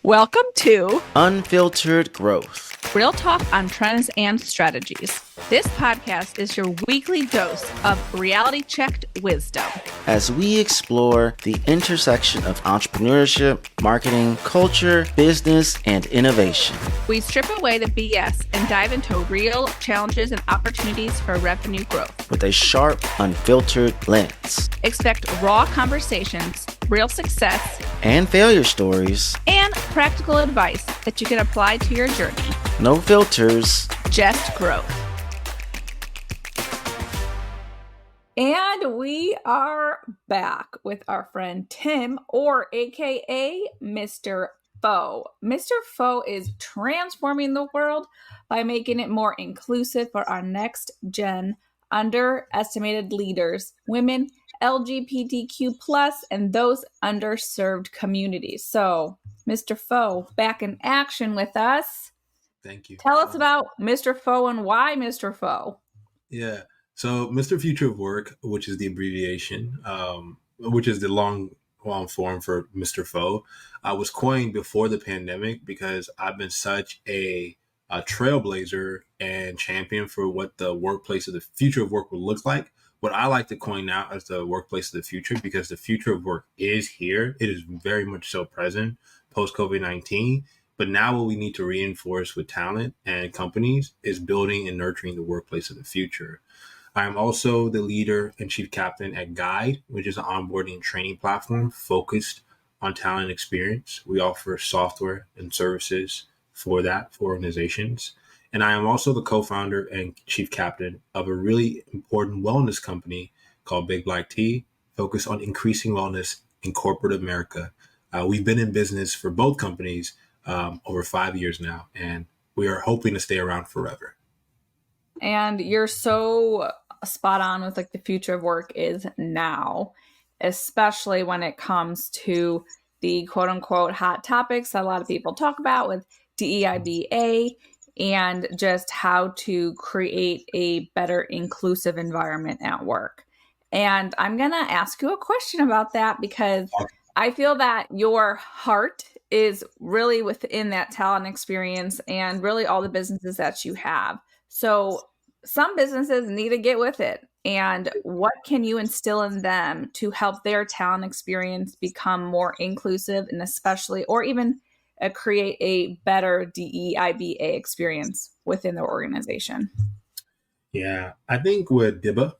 Welcome to Unfiltered Growth. Real Talk on Trends and Strategies. This podcast is your weekly dose of reality-checked wisdom As we explore the intersection of entrepreneurship, marketing, culture, business, and innovation. We strip away the BS and dive into real challenges and opportunities for revenue growth. With a sharp, unfiltered lens. Expect raw conversations, real success, And failure stories. and practical advice that you can apply to your journey. No filters. Just growth. And we are back with our friend Tim, or AKA Mr. Foe. Mr. Foe is transforming the world by making it more inclusive for our next gen underestimated leaders, women, LGBTQ+, and those underserved communities. So, Mr. Foe, back in action with us. Thank you. Tell us about Mr. Foe and why Mr. Foe. Yeah. So Mr. Future of Work, which is the abbreviation, which is the long form for Mr. Foe, was coined before the pandemic because I've been such a trailblazer and champion for what the workplace of the future of work will look like. What I like to coin now as the workplace of the future, because the future of work is here. It is very much so present post COVID-19. But now what we need to reinforce with talent and companies is building and nurturing the workplace of the future. I am also the leader and chief captain at Guide, which is an onboarding and training platform focused on talent experience. We offer software and services for that for organizations. And I am also the co-founder and chief captain of a really important wellness company called Big Black Tea, focused on increasing wellness in corporate America. We've been in business for both companies over 5 years now, and we are hoping to stay around forever. And you're so spot on with like the future of work is now, especially when it comes to the quote unquote hot topics that a lot of people talk about with DEIBA and just how to create a better inclusive environment at work. And I'm going to ask you a question about that because I feel that your heart is really within that talent experience and really all the businesses that you have. So some businesses need to get with it. And what can you instill in them to help their talent experience become more inclusive and especially, or even create a better DEIBA experience within their organization? Yeah, I think with DEIBA,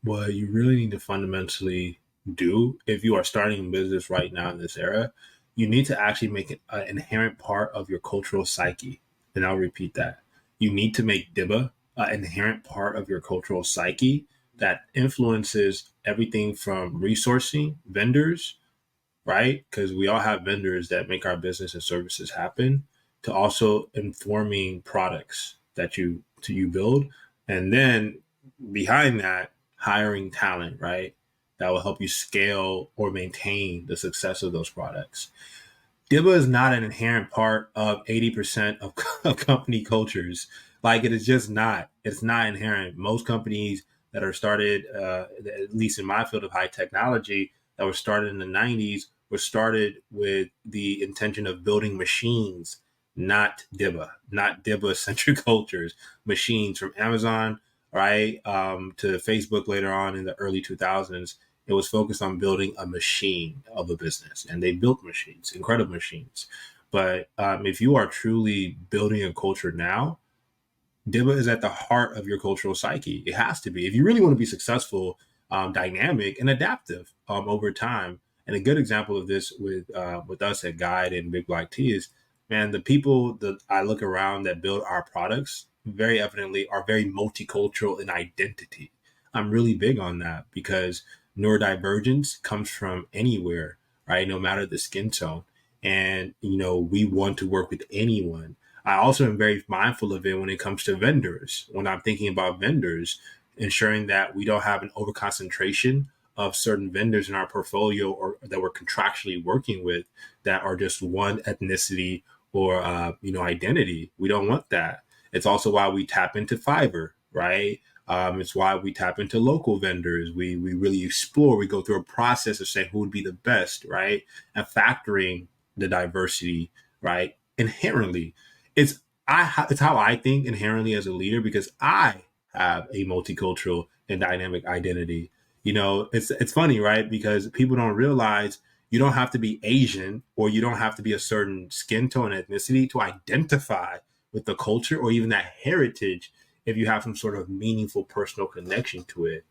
what you really need to fundamentally do if you are starting a business right now in this era, you need to actually make it an inherent part of your cultural psyche. And I'll repeat that. You need to make DEIBA an inherent part of your cultural psyche that influences everything from resourcing vendors, right? Because we all have vendors that make our business and services happen, to also informing products that you build. And then behind that, hiring talent, right? That will help you scale or maintain the success of those products. DEIBA is not an inherent part of 80% of company cultures. Like, it is just not. It's not inherent. Most companies that are started, at least in my field of high technology, that were started in the 90s, were started with the intention of building machines, not DEIBA-centric cultures. Machines from Amazon, right, to Facebook later on in the early 2000s. It was focused on building a machine of a business, and they built machines, incredible machines. But if you are truly building a culture now, DEIBA is at the heart of your cultural psyche. It has to be. If you really want to be successful, dynamic, and adaptive over time. And a good example of this with us at Guide and Big Black Tea is, man, the people that I look around that build our products very evidently are very multicultural in identity. I'm really big on that because neurodivergence comes from anywhere, right? No matter the skin tone. And, we want to work with anyone. I also am very mindful of it when it comes to vendors. When I'm thinking about vendors, ensuring that we don't have an overconcentration of certain vendors in our portfolio or that we're contractually working with that are just one ethnicity or, identity. We don't want that. It's also why we tap into Fiverr, right? It's why we tap into local vendors. We really explore. We go through a process of saying who would be the best, right? And factoring the diversity, right? Inherently, it's it's how I think inherently as a leader, because I have a multicultural and dynamic identity. It's funny, right? Because people don't realize you don't have to be Asian, or you don't have to be a certain skin tone ethnicity to identify with the culture or even that heritage if you have some sort of meaningful personal connection to it.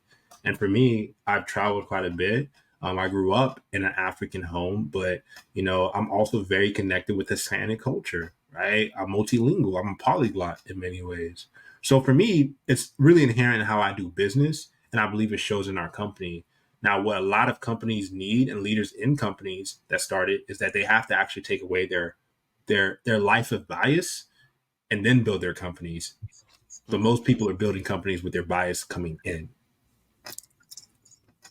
And for me, I've traveled quite a bit. I grew up in an African home, but I'm also very connected with Hispanic culture, right? I'm multilingual. I'm a polyglot in many ways. So for me, it's really inherent in how I do business, and I believe it shows in our company. Now, what a lot of companies need, and leaders in companies that started, is that they have to actually take away their life of bias and then build their companies. But most people are building companies with their bias coming in.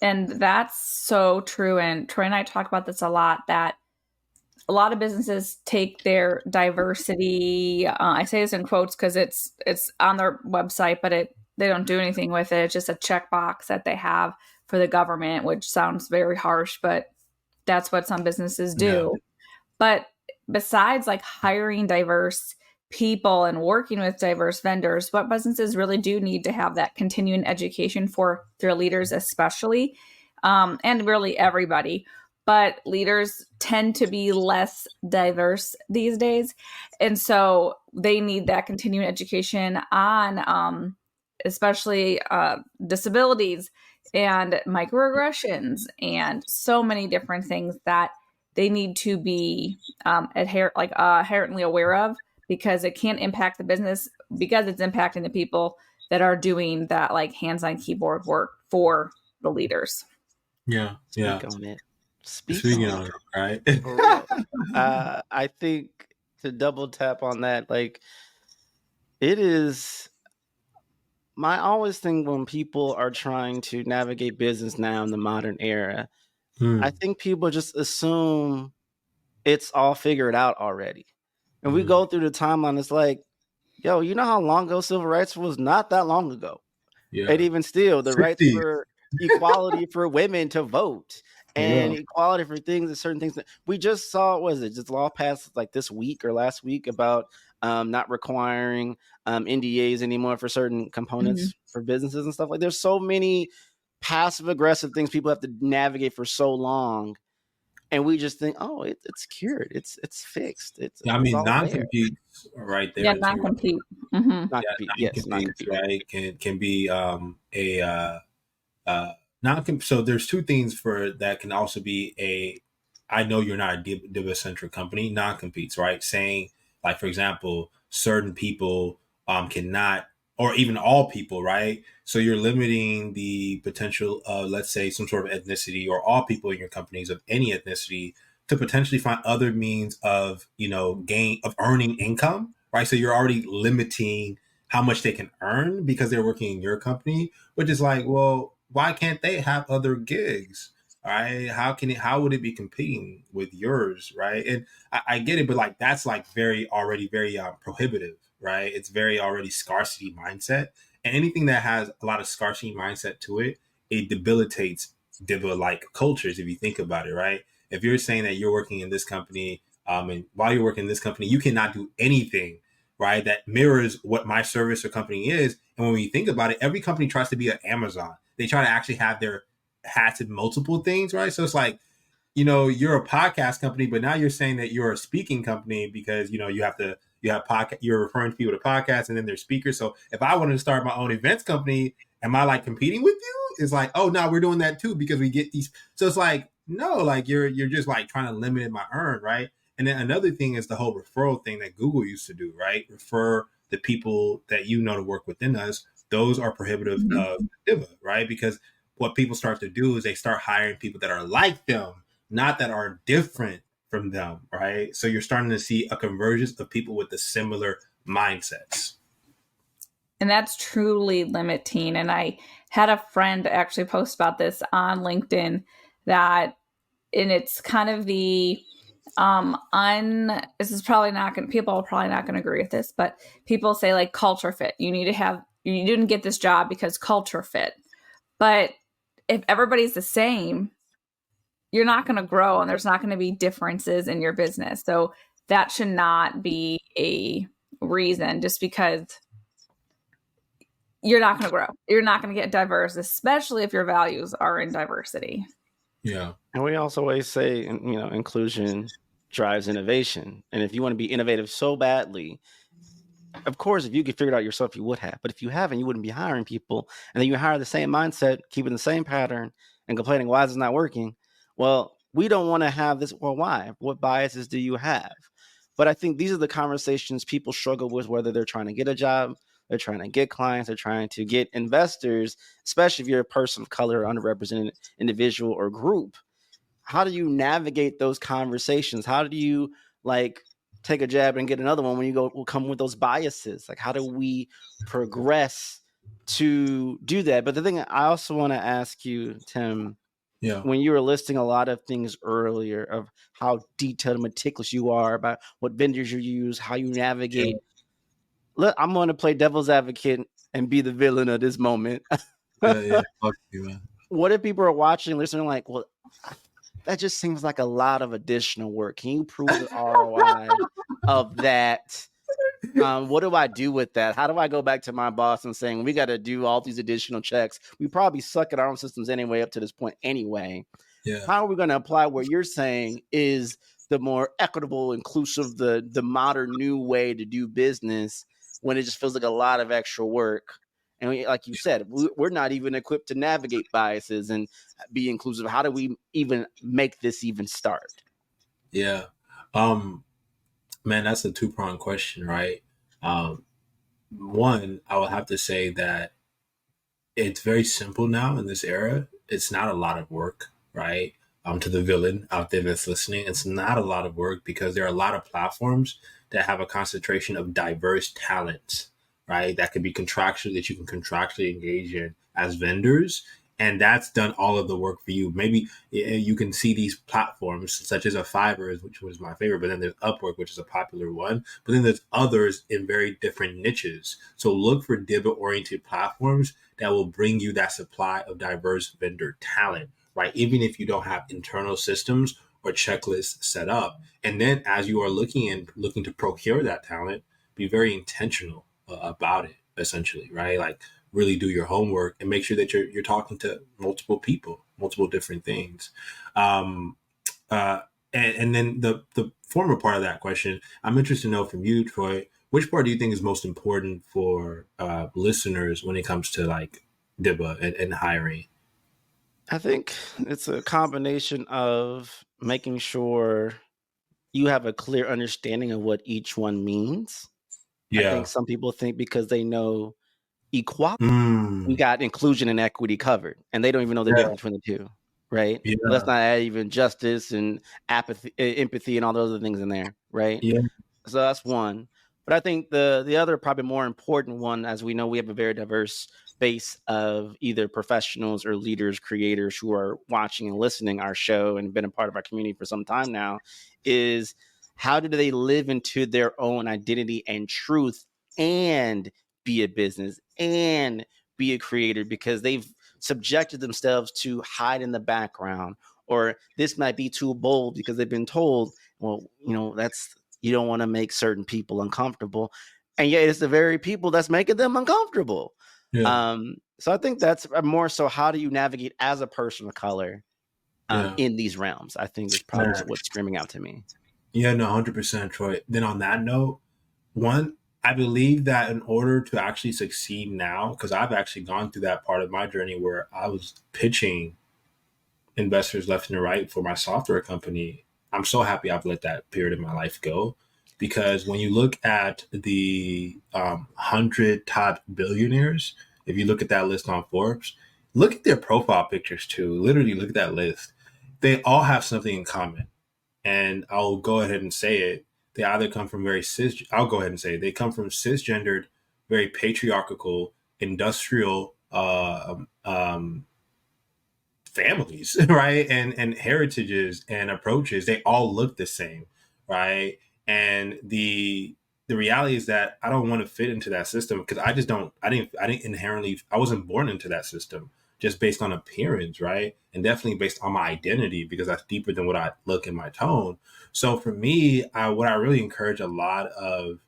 And that's so true. And Troy and I talk about this a lot, that a lot of businesses take their diversity, I say this in quotes because it's on their website, but they don't do anything with it. It's just a checkbox that they have for the government, which sounds very harsh, but that's what some businesses do. Yeah. But besides like hiring diverse people and working with diverse vendors, what businesses really do need to have that continuing education for their leaders, especially, and really everybody. But leaders tend to be less diverse these days. And so they need that continuing education on especially disabilities and microaggressions and so many different things that they need to be inherently aware of, because it can't impact the business, because it's impacting the people that are doing that like hands-on keyboard work for the leaders. Yeah. Speak on it. Speaking on it, right? For real. I think to double tap on that, like, it is my always thing when people are trying to navigate business now in the modern era. I think people just assume it's all figured out already. And we go through the timeline, it's like, yo, you know how long ago civil rights was? Not that long ago. Yeah. And even still, the 60. rights for equality for women to vote and equality for things and certain things that we just saw. Was it just law passed like this week or last week about not requiring NDAs anymore for certain components for businesses and stuff? Like, there's so many passive aggressive things people have to navigate for so long. And we just think, oh, it's cured. It's fixed. It's non-compete right there. Yeah, non-compete. Non-compete. Yes, non-compete. Right, can be non-compete. So there's two things for that can also be I know you're not a DEIBA-centric company. Non-competes, right? Saying, like, for example, certain people cannot, or even all people, right? So you're limiting the potential of, let's say, some sort of ethnicity, or all people in your companies of any ethnicity, to potentially find other means of, earning income, right? So you're already limiting how much they can earn because they're working in your company, which is like, well, why can't they have other gigs? Right? How would it be competing with yours? Right? And I get it, but like, that's like very prohibitive, right? It's very already scarcity mindset. And anything that has a lot of scarcity mindset to it, it debilitates DEIBA-like cultures, if you think about it, right? If you're saying that you're working in this company, and while you're working in this company, you cannot do anything, right, that mirrors what my service or company is. And when we think about it, every company tries to be an Amazon. They try to actually have their hats in multiple things, right? So it's like, you're a podcast company, but now you're saying that you're a speaking company because, you have podcast, you're referring to people to podcasts, and then they're speakers. So if I wanted to start my own events company, am I like competing with you? It's like, oh no, we're doing that too because we get these. So it's like, no, like you're just like trying to limit my earn, right? And then another thing is the whole referral thing that Google used to do, right? Refer the people that to work within us. Those are prohibitive of DEIBA, right? Because what people start to do is they start hiring people that are like them, not that are different from them, right? So you're starting to see a convergence of people with the similar mindsets. And that's truly limiting. And I had a friend actually post about this on LinkedIn, and it's kind of the this is probably not going to, people are probably not going to agree with this, but people say like culture fit. You didn't get this job because culture fit. But if everybody's the same, you're not going to grow and there's not going to be differences in your business. So that should not be a reason just because you're not going to grow. You're not going to get diverse, especially if your values are in diversity. Yeah. And we also always say, inclusion drives innovation. And if you want to be innovative so badly, of course, if you could figure it out yourself, you would have. But if you haven't, you wouldn't be hiring people. And then you hire the same mindset, keeping the same pattern and complaining, why is it not working? Well, we don't want to have this. Well, why? What biases do you have? But I think these are the conversations people struggle with, whether they're trying to get a job, they're trying to get clients, they're trying to get investors, especially if you're a person of color, underrepresented individual or group. How do you navigate those conversations? How do you take a jab and get another one when you will come with those biases? Like, how do we progress to do that? But the thing I also want to ask you, Tim, when you were listing a lot of things earlier of how detailed and meticulous you are about what vendors you use, how you navigate. I'm going to play devil's advocate and be the villain of this moment. Fuck you, man. What if people are watching, listening, like, well, that just seems like a lot of additional work. Can you prove the ROI of that? What do I do with that? How do I go back to my boss and saying, we got to do all these additional checks? We probably suck at our own systems anyway, up to this point anyway. Yeah. How are we going to apply what you're saying is the more equitable, inclusive, the modern new way to do business when it just feels like a lot of extra work? And like you said, we're not even equipped to navigate biases and be inclusive. How do we even make this even start? Yeah. Man, that's a two-pronged question, right? One, I would have to say that it's very simple now in this era. It's not a lot of work, right? To the villain out there that's listening, it's not a lot of work because there are a lot of platforms that have a concentration of diverse talents, right? That could be contractual, that you can contractually engage in as vendors. And that's done all of the work for you. Maybe you can see these platforms such as a Fiverr, which was my favorite, but then there's Upwork, which is a popular one. But then there's others in very different niches. So look for DEIBA-oriented platforms that will bring you that supply of diverse vendor talent, right? Even if you don't have internal systems or checklists set up. And then as you are looking to procure that talent, be very intentional about it, essentially, right? Like, really do your homework and make sure that you're talking to multiple people, multiple different things. And then the former part of that question, I'm interested to know from you, Troy, which part do you think is most important for listeners when it comes to like DEIBA and hiring? I think it's a combination of making sure you have a clear understanding of what each one means. Yeah. I think some people think because they know equality, we got inclusion and equity covered, and they don't even know the difference between the two, right? Yeah. Let's not add even justice and apathy, empathy, and all those other things in there, right? Yeah. So that's one. But I think the other probably more important one, as we know, we have a very diverse base of either professionals or leaders, creators who are watching and listening our show and been a part of our community for some time now, is how do they live into their own identity and truth and be a business and be a creator, because they've subjected themselves to hide in the background, or this might be too bold because they've been told, well, that's, you don't want to make certain people uncomfortable. And yet it's the very people that's making them uncomfortable. Yeah. So I think that's more so, how do you navigate as a person of color in these realms? I think is probably what's screaming out to me. Yeah, no, 100%, Troy. Then on that note, one, I believe that in order to actually succeed now, because I've actually gone through that part of my journey where I was pitching investors left and right for my software company. I'm so happy I've let that period of my life go, because when you look at the 100 top billionaires, if you look at that list on Forbes, look at their profile pictures too. Literally look at that list. They all have something in common. And I'll go ahead and say it. They either come from they come from cisgendered, very patriarchal, industrial families, right? And heritages and approaches. They all look the same, right? And the reality is that I don't want to fit into that system because I didn't inherently, I wasn't born into that system. just based on appearance, right? And definitely based on my identity, because that's deeper than what I look in my tone. So for me, what I really encourage a lot of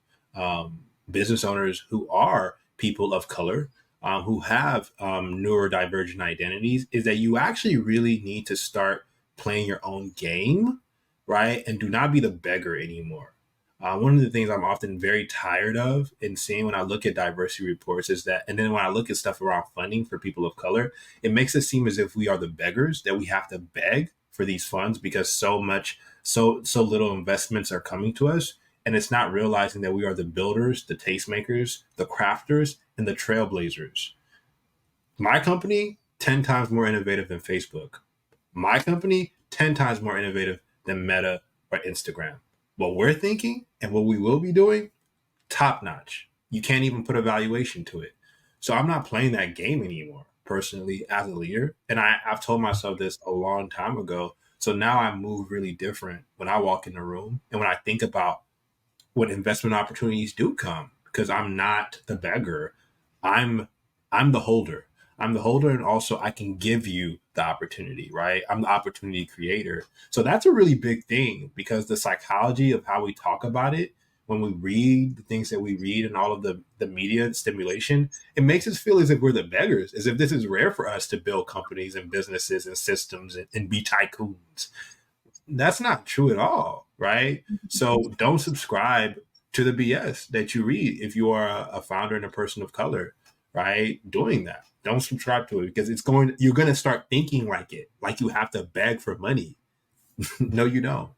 business owners who are people of color, who have neurodivergent identities, is that you actually really need to start playing your own game, right? And do not be the beggar anymore. One of the things I'm often very tired of and seeing when I look at diversity reports is that, and then when I look at stuff around funding for people of color, it makes it seem as if we are the beggars, that we have to beg for these funds because so little investments are coming to us. And it's not realizing that we are the builders, the tastemakers, the crafters, and the trailblazers. My company, 10 times more innovative than Facebook. My company, 10 times more innovative than Meta or Instagram. What we're thinking and what we will be doing, top notch. You can't even put a valuation to it. So I'm not playing that game anymore, personally, as a leader. And I've told myself this a long time ago. So now I move really different when I walk in the room and when I think about what investment opportunities do come, because I'm not the beggar. I'm the holder. I'm the holder, and also I can give you the opportunity, right? I'm the opportunity creator. So that's a really big thing, because the psychology of how we talk about it, when we read the things that we read and all of the media stimulation, it makes us feel as if we're the beggars, as if this is rare for us to build companies and businesses and systems and be tycoons. That's not true at all, right? So don't subscribe to the BS that you read if you are a founder and a person of color, right? Doing that. Don't subscribe to it, because you're going to start thinking like you have to beg for money. No, you don't.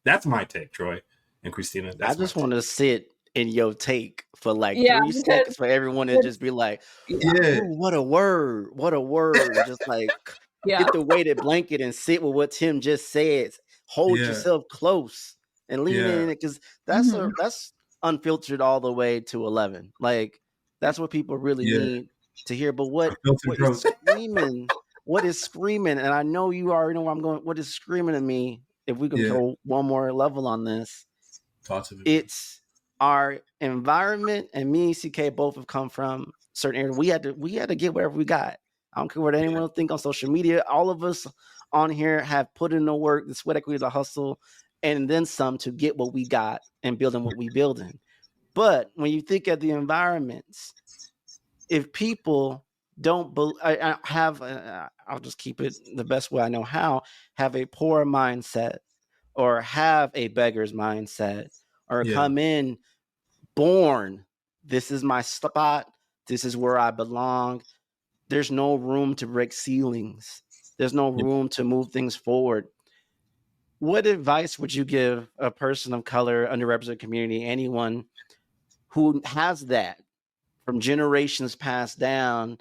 That's my take, Troy and Christina. I just want to sit in your take for like Yeah, 3 seconds for everyone to just be like, Yeah. "Ooh, what a word. What a word." Just like yeah. get the weighted blanket and sit with what Tim just said. Hold Yeah. yourself close and lean Yeah. in, because that's Mhm. that's unfiltered all the way to 11. Like that's what people really Yeah. need to hear. But what Unfiltered is growth. screaming? What is screaming? And I know you already know where I'm going. What is screaming to me? If we can Yeah. go one more level on this, Talk to me. it's our environment, and me and CK both have come from certain areas. We had to get whatever we got. I don't care what anyone will think on social media. All of us on here have put in the work, the sweat equity, the hustle, and then some to get what we got and building what we building. But when you think of the environments, if people don't have, I'll just keep it the best way I know how, have a poor mindset or have a beggar's mindset or Yeah. come in born, this is my spot, this is where I belong, there's no room to break ceilings, there's no room to move things forward. What advice would you give a person of color, underrepresented community, anyone who has that from generations passed down,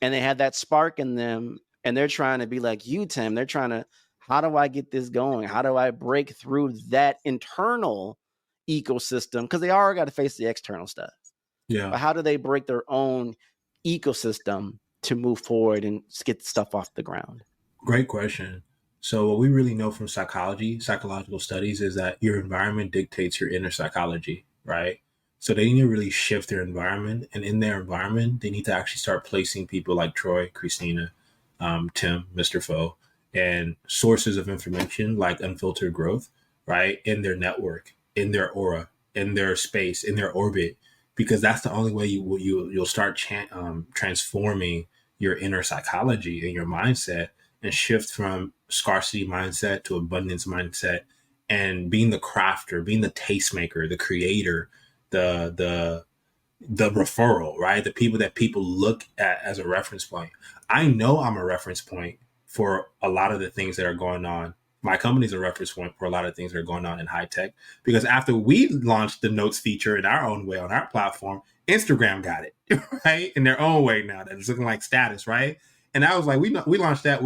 and they have that spark in them, and they're trying to be like you, Tim? They're trying to, how do I get this going? How do I break through that internal ecosystem? Because they already got to face the external stuff. Yeah. But how do they break their own ecosystem to move forward and get stuff off the ground? Great question. So what we really know from psychological studies, is that your environment dictates your inner psychology, right? So they need to really shift their environment, and in their environment, they need to actually start placing people like Troy, Christina, Tim, Mr. Foe, and sources of information like Unfiltered Growth, right, in their network, in their aura, in their space, in their orbit, because that's the only way you'll start transforming your inner psychology and your mindset, and shift from scarcity mindset to abundance mindset, and being the crafter, being the tastemaker, the creator, the referral, right? The people that people look at as a reference point. I know I'm a reference point for a lot of the things that are going on. My company's a reference point for a lot of things that are going on in high tech, because after we launched the notes feature in our own way on our platform, Instagram got it, right? In their own way now, that it's looking like status, right? And I was like, we launched that.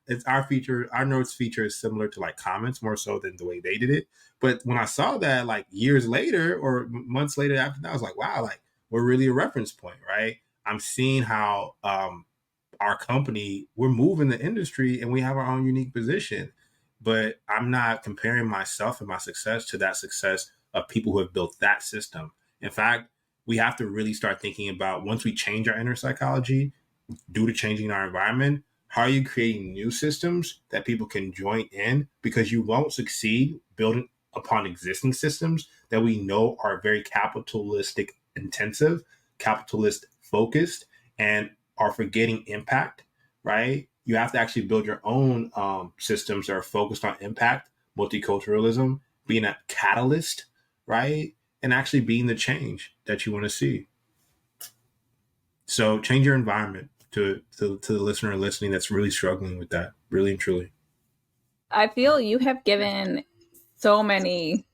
It's our feature. Our notes feature is similar to like comments, more so than the way they did it. But when I saw that like years later or months later after that, I was like, wow, like we're really a reference point, right? I'm seeing how our company, we're moving the industry and we have our own unique position. But I'm not comparing myself and my success to that success of people who have built that system. In fact, we have to really start thinking about, once we change our inner psychology, due to changing our environment, how are you creating new systems that people can join in? Because you won't succeed building upon existing systems that we know are very capitalistic intensive, capitalist focused, and are forgetting impact, right? You have to actually build your own systems that are focused on impact, multiculturalism, being a catalyst, right? And actually being the change that you want to see. So change your environment to the listener listening that's really struggling with that, really and truly. I feel you have given so many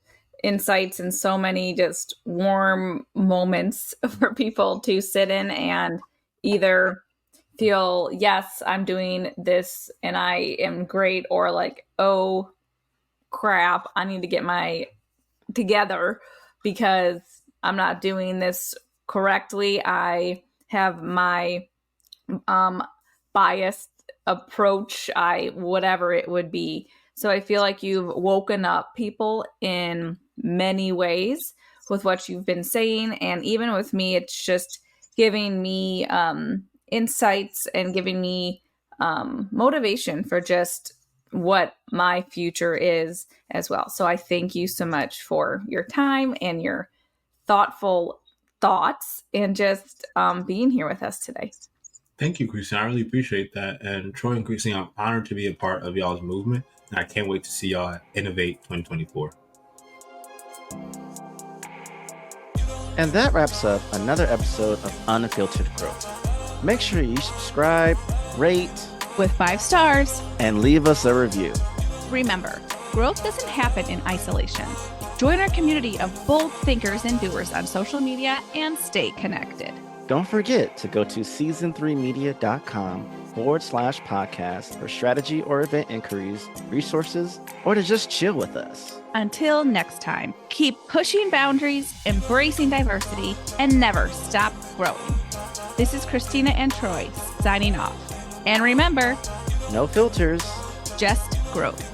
insights and so many just warm moments for people to sit in and either feel, yes, I'm doing this and I am great, or like, oh crap, I need to get my together because I'm not doing this correctly. I have my biased approach, whatever it would be. So I feel like you've woken up people in many ways with what you've been saying. And even with me, it's just giving me insights and giving me motivation for just what my future is as well. So I thank you so much for your time and your thoughtful thoughts and just being here with us today. Thank you, Christina. I really appreciate that. And Troy and Christina, I'm honored to be a part of y'all's movement. And I can't wait to see y'all at Innovate 2024. And that wraps up another episode of Unfiltered Growth. Make sure you subscribe, rate, with 5 stars, and leave us a review. Remember, growth doesn't happen in isolation. Join our community of bold thinkers and doers on social media and stay connected. Don't forget to go to season3media.com/podcast for strategy or event inquiries, resources, or to just chill with us. Until next time, keep pushing boundaries, embracing diversity, and never stop growing. This is Christina and Troy signing off. And remember, no filters, just growth.